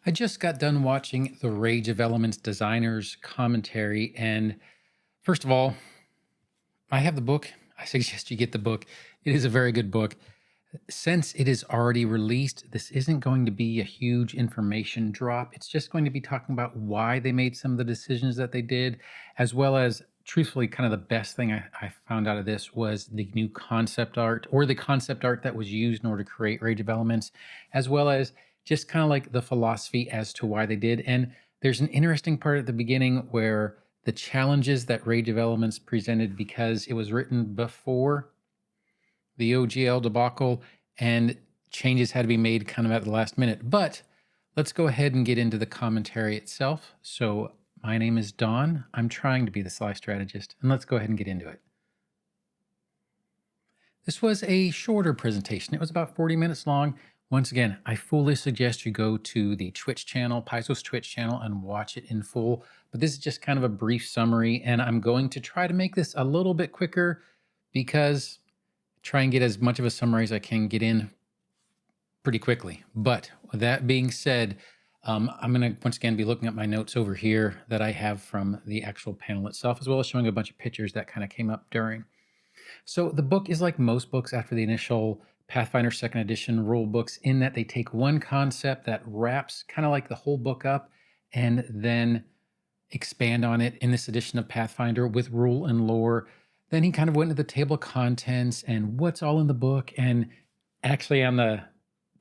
I just got done watching the Rage of Elements designers commentary. And first of all, I have the book. I suggest you get the book. It is a very good book. Since it is already released, this isn't going to be a huge information drop. It's just going to be talking about why they made some of the decisions that they did, as well as, truthfully, kind of the best thing I found out of this was the new concept art or the concept art that was used in order to create Rage of Elements, as well as just kind of like the philosophy as to why they did. And there's an interesting part at the beginning where the challenges that Rage of Elements presented, because it was written before the OGL debacle, and changes had to be made kind of at the last minute. But let's go ahead and get into the commentary itself. So my name is Don. I'm trying to be the Sly Strategist, and let's go ahead and get into it. This was a shorter presentation. It was about 40 minutes long. Once again, I fully suggest you go to the Twitch channel, Paizo's Twitch channel, and watch it in full. But this is just kind of a brief summary, and I'm going to try to make this a little bit quicker because try and get as much of a summary as I can get in pretty quickly. But with that being said, I'm going to once again be looking at my notes over here that I have from the actual panel itself, as well as showing a bunch of pictures that kind of came up during. So the book is like most books after the initial Pathfinder 2nd edition rule books, in that they take one concept that wraps kind of like the whole book up and then expand on it in this edition of Pathfinder with rule and lore. Then he kind of went into the table of contents and what's all in the book. And actually on the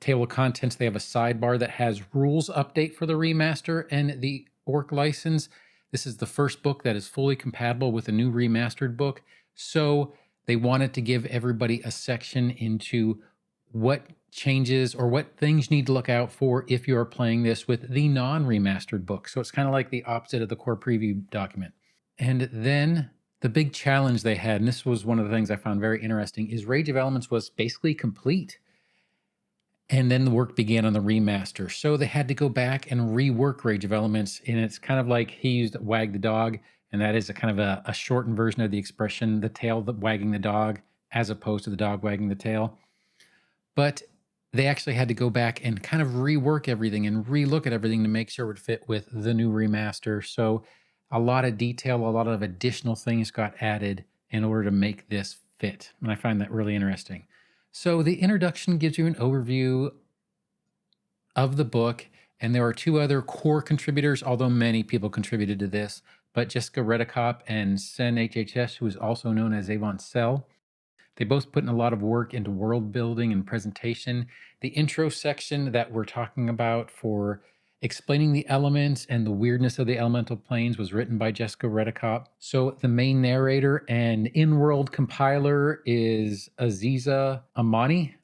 table of contents, they have a sidebar that has rules update for the remaster and the Orc license. This is the first book that is fully compatible with a new remastered book. So they wanted to give everybody a section into what changes or what things you need to look out for if you're playing this with the non-remastered book. So it's kind of like the opposite of the core preview document. And then the big challenge they had, and this was one of the things I found very interesting, is Rage of Elements was basically complete. And then the work began on the remaster. So they had to go back and rework Rage of Elements. And it's kind of like he used wag the dog. And that is a kind of a shortened version of the expression, the tail wagging the dog, as opposed to the dog wagging the tail. But they actually had to go back and kind of rework everything and relook at everything to make sure it would fit with the new remaster. So a lot of detail, a lot of additional things got added in order to make this fit. And I find that really interesting. So the introduction gives you an overview of the book, and there are two other core contributors, although many people contributed to this, but Jessica Redekop and Sen HHS, who is also known as Avon Cell. They both put in a lot of work into world building and presentation. The intro section that we're talking about for explaining the elements and the weirdness of the elemental planes was written by Jessica Redekop. So the main narrator and in-world compiler is Aziza Amani.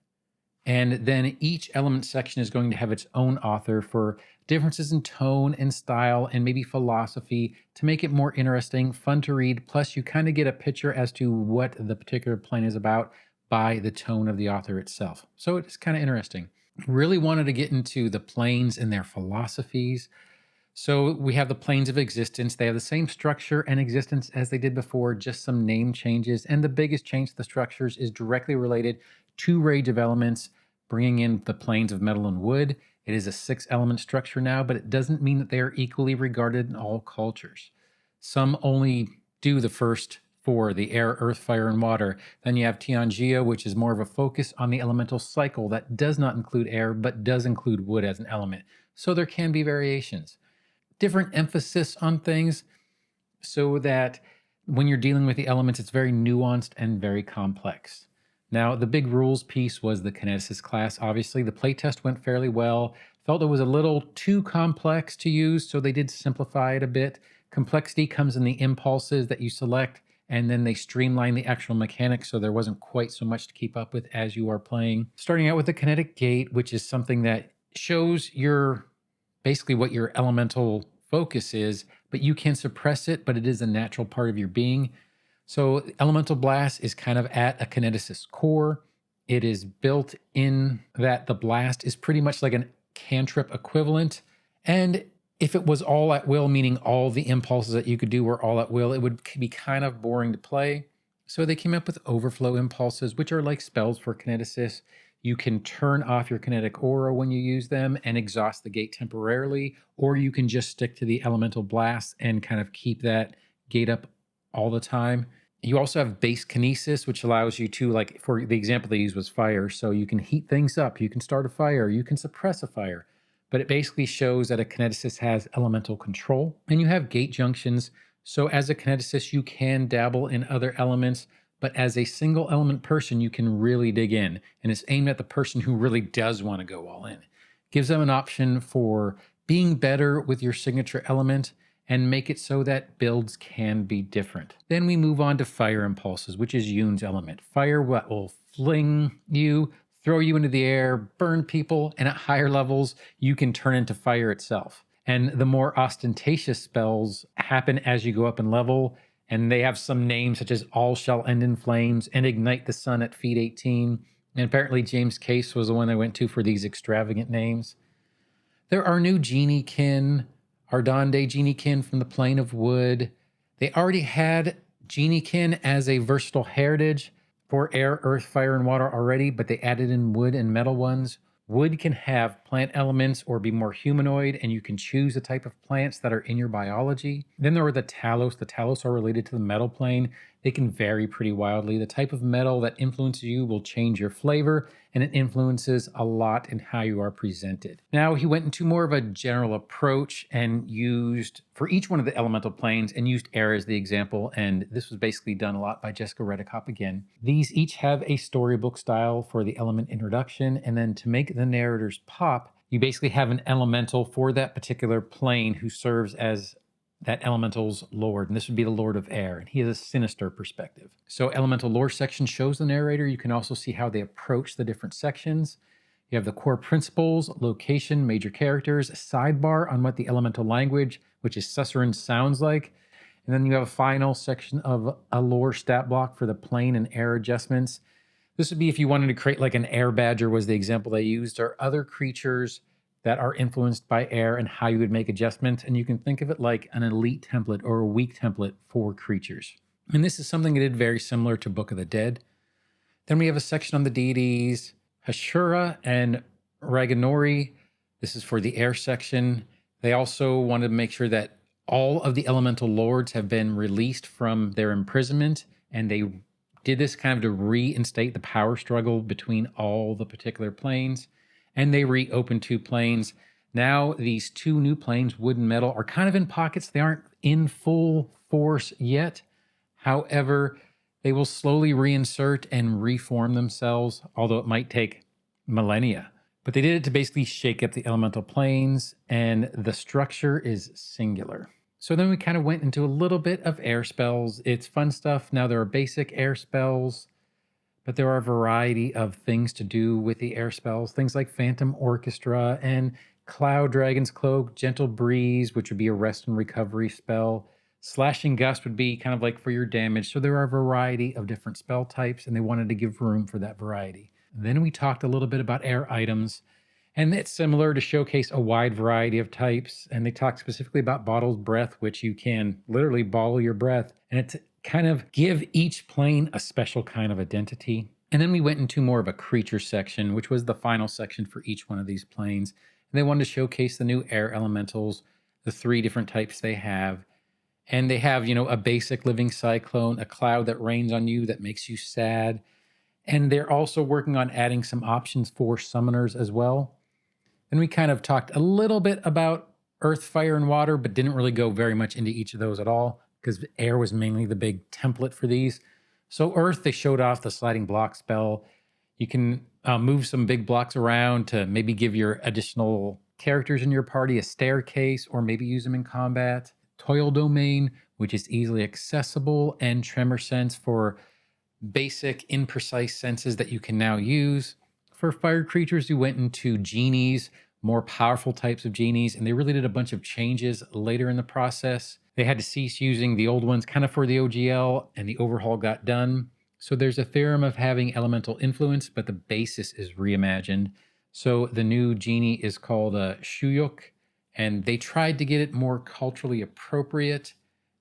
And then each element section is going to have its own author for differences in tone and style and maybe philosophy to make it more interesting, fun to read. Plus, you kind of get a picture as to what the particular plane is about by the tone of the author itself. So it's kind of interesting. Really wanted to get into the planes and their philosophies. So we have the planes of existence. They have the same structure and existence as they did before, just some name changes. And the biggest change to the structures is directly related to Rage of Elements, bringing in the planes of metal and wood. It is a 6-element structure now, but it doesn't mean that they are equally regarded in all cultures. Some only do the first 4, the air, earth, fire, and water. Then you have Tianjia, which is more of a focus on the elemental cycle that does not include air, but does include wood as an element. So there can be variations. Different emphasis on things so that when you're dealing with the elements, it's very nuanced and very complex. Now, the big rules piece was the Kineticist class. Obviously, the playtest went fairly well. Felt it was a little too complex to use, so they did simplify it a bit. Complexity comes in the impulses that you select, and then they streamline the actual mechanics, so there wasn't quite so much to keep up with as you are playing. Starting out with the kinetic gate, which is something that shows your basically what your elemental focus is, but you can suppress it, but it is a natural part of your being. So elemental blast is kind of at a kineticist core. It is built in that the blast is pretty much like an cantrip equivalent. And if it was all at will, meaning all the impulses that you could do were all at will, it would be kind of boring to play. So they came up with overflow impulses, which are like spells for kineticists. You can turn off your kinetic aura when you use them and exhaust the gate temporarily, or you can just stick to the elemental blast and kind of keep that gate up all the time. You also have base kinesis, which allows you to, like, for the example they used was fire. So you can heat things up, you can start a fire, you can suppress a fire. But it basically shows that a kineticist has elemental control. And you have gate junctions. So as a kineticist, you can dabble in other elements, but as a single element person, you can really dig in. And it's aimed at the person who really does want to go all in. Gives them an option for being better with your signature element and make it so that builds can be different. Then we move on to fire impulses, which is Yoon's element. Fire will fling you, throw you into the air, burn people, and at higher levels, you can turn into fire itself. And the more ostentatious spells happen as you go up in level, and they have some names such as All Shall End in Flames and Ignite the Sun at feet 18. And apparently James Case was the one I went to for these extravagant names. There are new Geniekin, Ardande Geniekin from the Plane of Wood. They already had Geniekin as a versatile heritage for air, earth, fire, and water already, but they added in wood and metal ones. Wood can have plant elements or be more humanoid, and you can choose the type of plants that are in your biology. Then there are the Talos. The Talos are related to the metal plane. They can vary pretty wildly. The type of metal that influences you will change your flavor, and it influences a lot in how you are presented. Now, he went into more of a general approach and used, for each one of the elemental planes, and used air as the example, and this was basically done a lot by Jessica Redekop again. These each have a storybook style for the element introduction, and then to make the narrators pop, you basically have an elemental for that particular plane who serves as that elemental's lord, and this would be the Lord of Air, and he has a sinister perspective. So elemental lore section shows the narrator. You can also see how they approach the different sections. You have the core principles, location, major characters, a sidebar on what the elemental language, which is Susurran, sounds like. And then you have a final section of a lore stat block for the plane and air adjustments. This would be if you wanted to create like an air badger was the example they used, or other creatures that are influenced by air and how you would make adjustments. And you can think of it like an elite template or a weak template for creatures. And this is something they did very similar to Book of the Dead. Then we have a section on the deities, Hashura and Raganori. This is for the air section. They also wanted to make sure that all of the elemental lords have been released from their imprisonment, and they did this kind of to reinstate the power struggle between all the particular planes. And they reopened 2 planes. Now these 2 new planes, wood and metal, are kind of in pockets. They aren't in full force yet. However, they will slowly reinsert and reform themselves, although it might take millennia. But they did it to basically shake up the elemental planes, and the structure is singular. So then we kind of went into a little bit of air spells. It's fun stuff. Now there are basic air spells, but there are a variety of things to do with the air spells. Things like Phantom Orchestra and Cloud Dragon's Cloak, Gentle Breeze, which would be a rest and recovery spell. Slashing Gust would be kind of like for your damage. So there are a variety of different spell types, and they wanted to give room for that variety. And then we talked a little bit about air items, and it's similar to showcase a wide variety of types. And they talked specifically about Bottled Breath, which you can literally bottle your breath, and it's kind of give each plane a special kind of identity. And then we went into more of a creature section, which was the final section for each one of these planes. And they wanted to showcase the new air elementals, the 3 different types they have. And they have, a basic living cyclone, a cloud that rains on you that makes you sad. And they're also working on adding some options for summoners as well. Then we kind of talked a little bit about earth, fire, and water, but didn't really go very much into each of those at all, because air was mainly the big template for these. So earth, they showed off the sliding block spell. You can move some big blocks around to maybe give your additional characters in your party a staircase, or maybe use them in combat. Toil Domain, which is easily accessible, and Tremor Sense for basic imprecise senses that you can now use. For fire creatures, you went into genies, more powerful types of genies, and they really did a bunch of changes later in the process. They had to cease using the old ones kind of for the OGL, and the overhaul got done. So there's a theorem of having elemental influence, but the basis is reimagined. So the new genie is called Shuyuk, and they tried to get it more culturally appropriate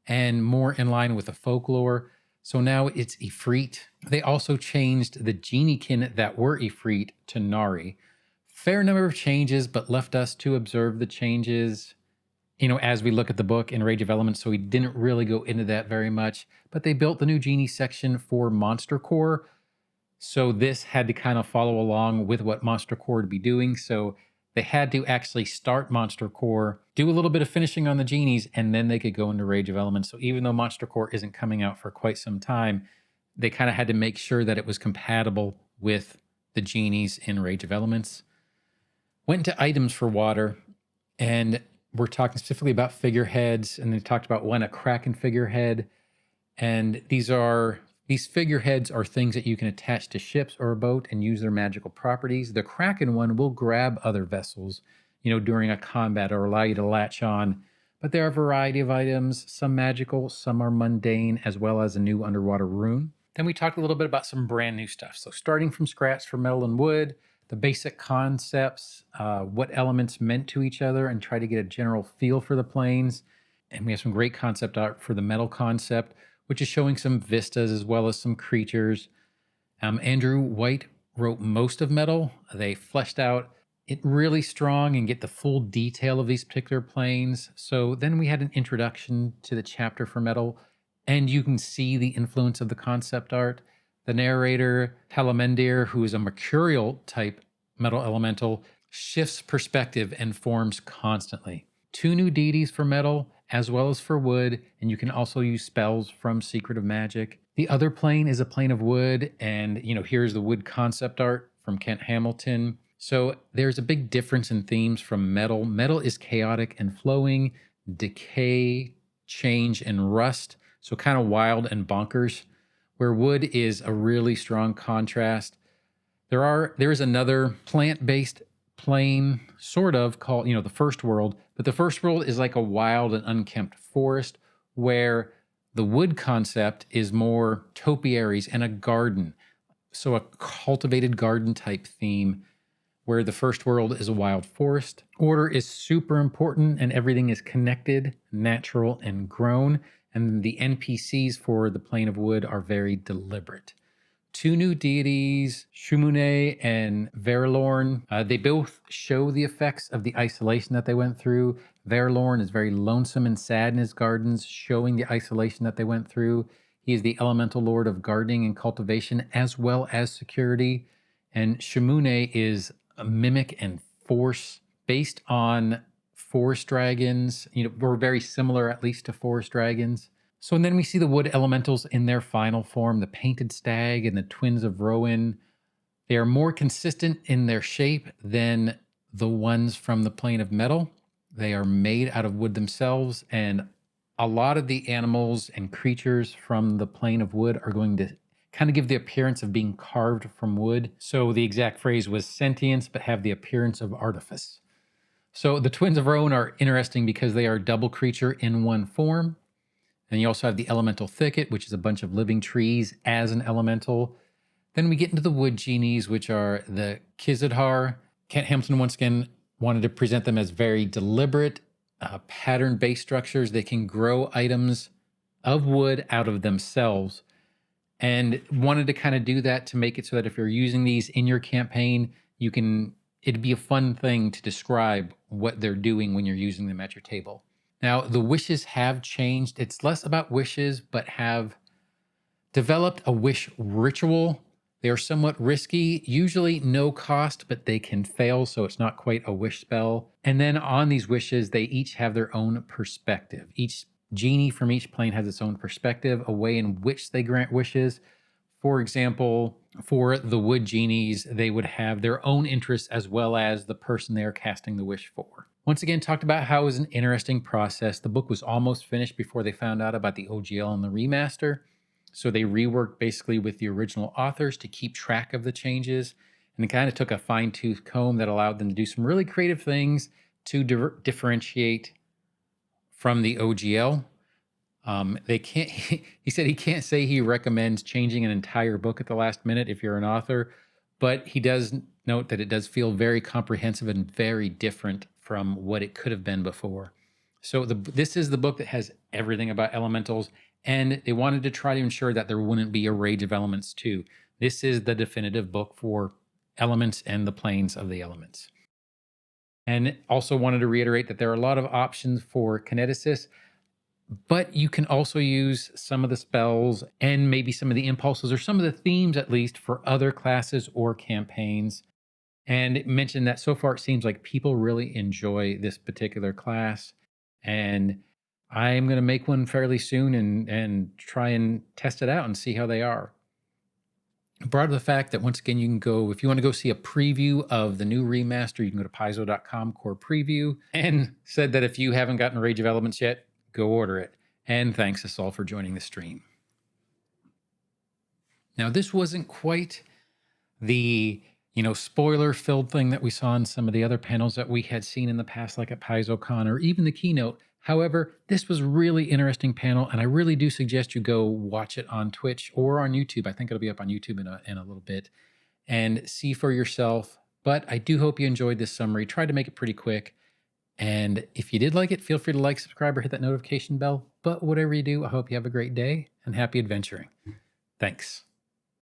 and more in line with the folklore. So now it's Ifrit. They also changed the Geniekin that were Ifrit to Nari. Fair number of changes, but left us to observe the changes, as we look at the book in Rage of Elements, so we didn't really go into that very much. But they built the new Genie section for Monster Core, so this had to kind of follow along with what Monster Core would be doing. So they had to actually start Monster Core, do a little bit of finishing on the Genies, and then they could go into Rage of Elements. So even though Monster Core isn't coming out for quite some time, they kind of had to make sure that it was compatible with the Genies in Rage of Elements. Went into items for water, and we're talking specifically about figureheads, and they talked about a Kraken figurehead. And these figureheads are things that you can attach to ships or a boat and use their magical properties. The Kraken one will grab other vessels, during a combat or allow you to latch on. But there are a variety of items, some magical, some are mundane, as well as a new underwater rune. Then we talked a little bit about some brand new stuff. So starting from scratch for metal and wood, the basic concepts, what elements meant to each other, and try to get a general feel for the planes. And we have some great concept art for the metal concept, which is showing some vistas as well as some creatures. Andrew White wrote most of metal. They fleshed out it really strong and get the full detail of these particular planes. So then we had an introduction to the chapter for metal, and you can see the influence of the concept art. The narrator, Talamendir, who is a mercurial type metal elemental, shifts perspective and forms constantly. 2 new deities for metal as well as for wood, and you can also use spells from Secret of Magic. The other plane is a plane of wood, and here's the wood concept art from Kent Hamilton. So there's a big difference in themes from metal. Metal is chaotic and flowing, decay, change, and rust, so kind of wild and bonkers, where wood is a really strong contrast. There is another plant-based plane, sort of, called, the First World, but the First World is like a wild and unkempt forest, where the wood concept is more topiaries and a garden, so a cultivated garden type theme, where the First World is a wild forest. Order is super important, and everything is connected, natural, and grown, and the NPCs for the plane of wood are very deliberate. 2 new deities, Shumune and Verilorn. They both show the effects of the isolation that they went through. Verilorn is very lonesome and sad in his gardens, showing the isolation that they went through. He is the elemental lord of gardening and cultivation, as well as security. And Shumune is a mimic and force based on forest dragons. We're very similar, at least, to forest dragons. So, and then we see the wood elementals in their final form, the painted stag and the twins of Rowan. They are more consistent in their shape than the ones from the plane of metal. They are made out of wood themselves, and a lot of the animals and creatures from the plane of wood are going to kind of give the appearance of being carved from wood. So the exact phrase was sentience, but have the appearance of artifice. So the twins of Rowan are interesting because they are double creature in one form. And you also have the elemental thicket, which is a bunch of living trees as an elemental. Then we get into the wood genies, which are the Kizidhar. Kent Hamilton once again wanted to present them as very deliberate, pattern-based structures. They can grow items of wood out of themselves, and wanted to kind of do that to make it so that if you're using these in your campaign, it'd be a fun thing to describe what they're doing when you're using them at your table. Now, the wishes have changed. It's less about wishes, but have developed a wish ritual. They are somewhat risky, usually no cost, but they can fail, so it's not quite a wish spell. And then on these wishes, they each have their own perspective. Each genie from each plane has its own perspective, a way in which they grant wishes. For example, for the wood genies, they would have their own interests as well as the person they are casting the wish for. Once again, talked about how it was an interesting process. The book was almost finished before they found out about the OGL and the remaster. So they reworked basically with the original authors to keep track of the changes. And it kind of took a fine-tooth comb that allowed them to do some really creative things to differentiate from the OGL. They can't. He said he can't say he recommends changing an entire book at the last minute if you're an author, but he does note that it does feel very comprehensive and very different from what it could have been before. So this is the book that has everything about elementals, and they wanted to try to ensure that there wouldn't be a Rage of Elements 2. This is the definitive book for elements and the planes of the elements. And also wanted to reiterate that there are a lot of options for Kineticist, but you can also use some of the spells and maybe some of the impulses or some of the themes, at least, for other classes or campaigns. And it mentioned that so far it seems like people really enjoy this particular class. And I'm going to make one fairly soon and try and test it out and see how they are. Brought up the fact that once again, you can go, if you want to go see a preview of the new remaster, you can go to paizo.com core preview, and said that if you haven't gotten Rage of Elements yet, go order it. And thanks us all for joining the stream. Now, this wasn't quite the spoiler-filled thing that we saw in some of the other panels that we had seen in the past, like at Paizo Con or even the keynote. However, this was really interesting panel, and I really do suggest you go watch it on Twitch or on YouTube. I think it'll be up on YouTube in a little bit, and see for yourself. But I do hope you enjoyed this summary. Tried to make it pretty quick. And if you did like it, feel free to like, subscribe, or hit that notification bell. But whatever you do, I hope you have a great day and happy adventuring. Thanks.